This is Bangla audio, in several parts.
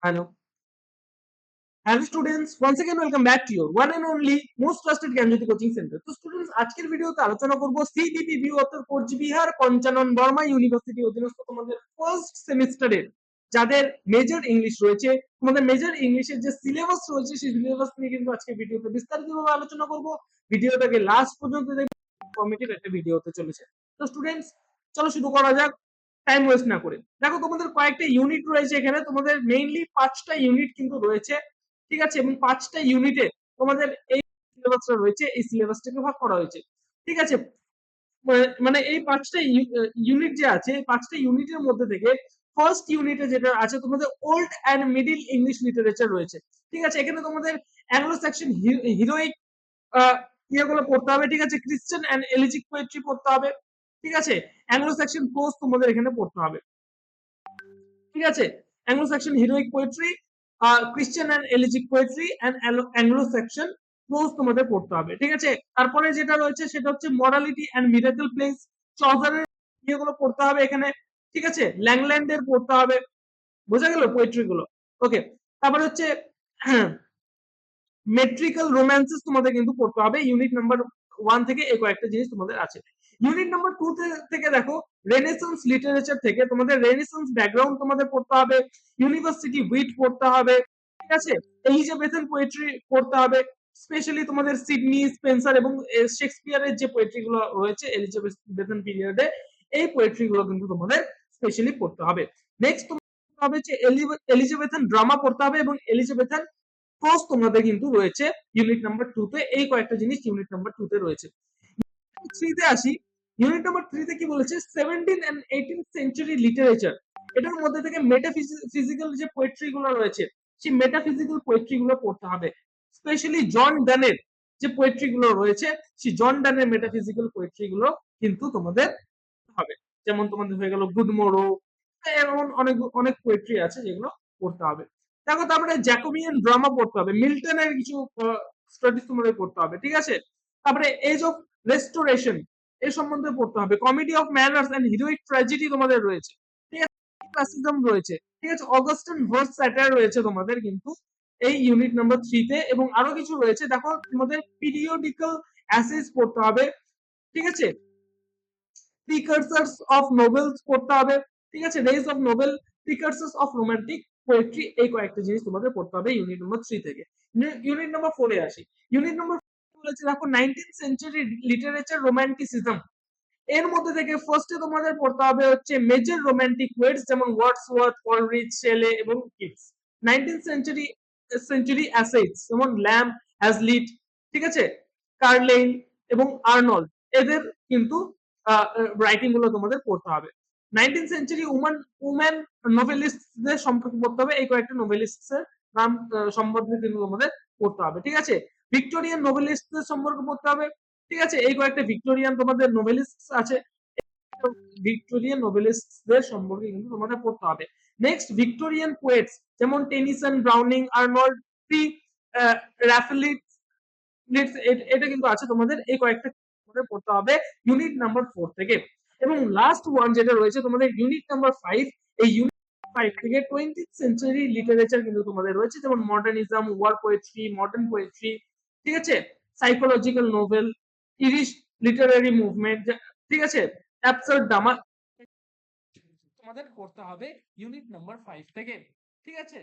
Hello. Hello students, once again welcome back to your one and only most trusted Gyanjyoti coaching centre. তো স্টুডেন্টস আজকের ভিডিওতে আলোচনা করব সিবিপিবি অর্থাৎ কোচবিহার পঞ্চানন বর্মা ইউনিভার্সিটি অধীনস্থ তোমাদের ফার্স্ট সেমিস্টারের যাদের মেজর ইংলিশ রয়েছে, তোমাদের মেজর ইংলিশের যে সিলেবাস রয়েছে সেই সিলেবাস নিয়ে কিন্তু আজকে ভিডিওতে বিস্তারিতভাবে আলোচনা করব। ভিডিওটাকে লাস্ট পর্যন্ত দেখবে, ইনফরমেটিভ একটা ভিডিও হতে চলেছে। তো স্টুডেন্টস চলো শুরু করা যাক টাইম ওয়েস্ট না করে। দেখো তোমাদের কয়েকটা ইউনিট রয়েছে এখানে, তোমাদের মেইনলি 5টা ইউনিট কিন্তু রয়েছে, ঠিক আছে, এবং 5টা ইউনিটে তোমাদের এই সিলেবাসটা রয়েছে, এই সিলেবাসটাকে ভাগ করা হয়েছে, ঠিক আছে। মানে এই 5টা ইউনিট যে আছে, এই 5টা ইউনিটের মধ্যে থেকে ফার্স্ট ইউনিটে যেটা আছে তোমাদের old and middle English literature রয়েছে, ঠিক আছে। এখানে তোমাদের অ্যাংলো সেকশন হিরোইক ইয়েগুলো পড়তে হবে, ঠিক আছে। ক্রিশ্চিয়ান অ্যান্ড এলিজিক পোয়েট্রি পড়তে হবে, ঠিক আছে। অ্যাংলো সেকশন প্রোজ তোমাদের এখানে পড়তে হবে, ঠিক আছে। Anglo Saxon heroic poetry, Christian and elegiac poetry and Anglo Saxon prose তোমাদের পড়তে হবে, ঠিক আছে। তারপরে যেটা রয়েছে সেটা হচ্ছে মরালিটি অ্যান্ড মিরাকল প্লেস, চজারের ইয়েগুলো পড়তে হবে এখানে, ঠিক আছে। ল্যাংল্যান্ডের পড়তে হবে, বোঝা গেল পোয়েট্রি গুলো। ওকে, তারপরে হচ্ছে মেট্রিক্যাল রোম্যান্সেস তোমাদের কিন্তু পড়তে হবে ইউনিট নাম্বার 1 থেকে। এই কয়েকটা জিনিস তোমাদের আছে। ইউনিট নাম্বার 2 থেকে দেখো রেনেসান্স লিটারেচার থেকে তোমাদের রেনেসান্স ব্যাকগ্রাউন্ড তোমাদের পড়তে হবে, ইউনিভার্সিটি উইট পড়তে হবে, ঠিক আছে। এলিজাবেথন পোয়েট্রি পড়তে হবে, স্পেশালি তোমাদের সিডনি স্পেন্সার এবং শেক্সপিয়ারের যে পোয়েট্রি গুলো রয়েছে এলিজাবেথন পিরিয়ডে, এই পোয়েট্রি গুলো কিন্তু তোমাদের স্পেশালি পড়তে হবে। নেক্সট তোমাদের হবে যে এলিজাবেথন ড্রামা পড়তে হবে এবং এলিজাবেথন প্রোজ তোমাদের কিন্তু রয়েছে ইউনিট নাম্বার 2 তে। এই কয়েকটা জিনিস ইউনিট নাম্বার 2 তে রয়েছে। 3 তে আসি। ইউনিট নাম্বার 3 তে কি বলেছে, 17 এন্ড 18 সেঞ্চুরি লিটারেচার। এটার মধ্যে থেকে মেটাফিজিক্যাল যে পোয়েট্রি গুলো রয়েছে, সেই মেটাফিজিক্যাল পোয়েট্রি গুলো পড়তে হবে। স্পেশালি জন ডানের যে পোয়েট্রি গুলো রয়েছে, সেই জন ডানের মেটাফিজিক্যাল পোয়েট্রি গুলো কিন্তু তোমাদের হবে। যেমন তোমাদের হয়ে গেল গুড মোরো, এমন অনেক অনেক পোয়েট্রি আছে যেগুলো পড়তে হবে। দেখো তারপরে জ্যাকোবিয়ান ড্রামা পড়তে হবে, মিল্টনের কিছু স্টাডিজ তোমাদের পড়তে হবে, ঠিক আছে। তারপরে এজ অফ রেস্টোরেশন এর সম্বন্ধে পড়তে হবে, comedy of manners and heroic tragedy তোমাদের রয়েছে, ঠিক আছে। ক্লাসিজম রয়েছে, ঠিক আছে। অগাস্টিন ভার্স স্যাটায়ার রয়েছে তোমাদের কিন্তু এই ইউনিট নাম্বার 3 তে, এবং আরো কিছু রয়েছে। দেখো তোমাদের পিরিয়ডিক্যাল অ্যাসেস পড়তে হবে, ঠিক আছে। প্রিকারসার্স অফ নোবেলস পড়তে হবে, ঠিক আছে। Rise of novel, precursors of romantic poetry, এই কয়েকটা জিনিস তোমাদের পড়তে হবে ইউনিট নাম্বার 3 থেকে। ইউনিট নাম্বার 4 এ আসি। ইউনিট নাম্বার 4 বলেছে দেখো 19th সেঞ্চুরি লিটারেচার রোমান্টিসিজম। এর মধ্যে থেকে ফার্স্টে তোমাদের পড়তে হবে হচ্ছে মেজর রোমান্টিক পোয়েটস যেমন ওয়ার্ডসওয়ার্থ, কলরিজ, শেলে এবং কিটস। 19th সেঞ্চুরি অ্যাসেটস যেমন ল্যাম্ব, হ্যাজলিট, ঠিক আছে, কার্লেইল এবং আর্নল্ড, এদের কিন্তু রাইটিং গুলো তোমাদের পড়তে হবে। 19th সেঞ্চুরি উম্যান নোভেলিস্টদের সম্পর্কে পড়তে হবে, এই কয়েকটা নোভেলিস্টের নাম সম্বন্ধে কিন্তু তোমাদের পড়তে হবে, ঠিক আছে। ভিক্টোরিয়ান নোভেলিস্টদের সম্পর্কে পড়তে হবে, ঠিক আছে। এই কয়েকটা ভিক্টোরিয়ান তোমাদের নোভেলিস্ট আছে, ভিক্টোরিয়ান নোভেলিস্টদের সম্পর্কে কিন্তু তোমাদের পড়তে হবে। নেক্সট ভিক্টোরিয়ান পোয়েটস যেমন টেনিসন, ব্রাউনিং, আর্নল্ড, প্রি রাফেলিট, এটা কিন্তু আছে তোমাদের। এই কয়েকটা তোমাদের পড়তে হবে ইউনিট নাম্বার 4 থেকে। এবং লাস্ট ওয়ান যেটা রয়েছে তোমাদের ইউনিট নাম্বার 5, এই ইউনিট 5 থেকে 20th সেঞ্চুরি লিটারেচার কিন্তু তোমাদের রয়েছে, যেমন modernism, war poetry, modern poetry, ঠিক আছে, psychological novel, Irish literary movement, ঠিক আছে, অ্যাবসার্ড ড্রামা তোমাদের পড়তে হবে ইউনিট নাম্বার 5 থেকে, ঠিক আছে।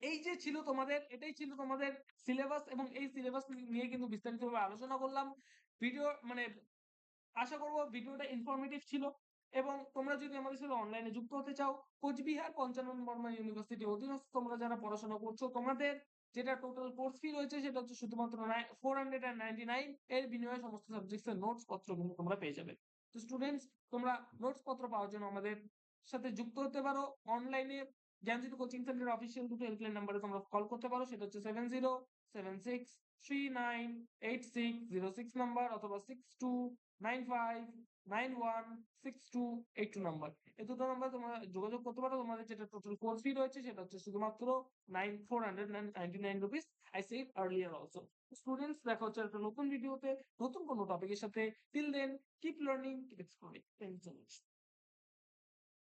এই যে ছিল তোমাদের, এটাই ছিল তোমাদের সিলেবাস, এবং এই সিলেবাস নিয়ে কিন্তু বিস্তারিতভাবে আলোচনা করলাম। ভিডিও মানে আশা করব ভিডিওটা ইনফরমেটিভ ছিল, এবং তোমরা যদি আমাদের সাথে অনলাইনে যুক্ত হতে চাও, কোচবিহার পঞ্চানন বর্মা ইউনিভার্সিটি অধীনস্থ তোমরা যারা পড়াশোনা করছো, তোমাদের যেটা টোটাল কোর্স ফি রয়েছে সেটা হচ্ছে শুধুমাত্র 499 এর বিনিময়ে সমস্ত সাবজেক্টস এর নোটস পত্র কিন্তু তোমরা পেয়ে যাবে। তো স্টুডেন্টস, তোমরা নোটস পত্র পাওয়ার জন্য আমাদের সাথে যুক্ত হতে পারো অনলাইনে। জ্ঞানজ্যোতি কোচিং সেন্টার অফিসিয়াল দুটো হেল্পলাইন নাম্বারে তোমরা কল করতে পারো, সেটা হচ্ছে 7076398606 নাম্বার, অথবা 6295916282 নাম্বার। এই দুটো নাম্বার তোমরা যোগাযোগ করতে পারো। তোমাদের যেটা টোটাল কোর্স ফি রয়েছে সেটা হচ্ছে শুধুমাত্র 499 rupees. I said earlier also. Students, দেখা হচ্ছে একটা নতুন ভিডিওতে নতুন কোনো টপিকের সাথে। Till then, keep learning, keep exploring. Thank you so much.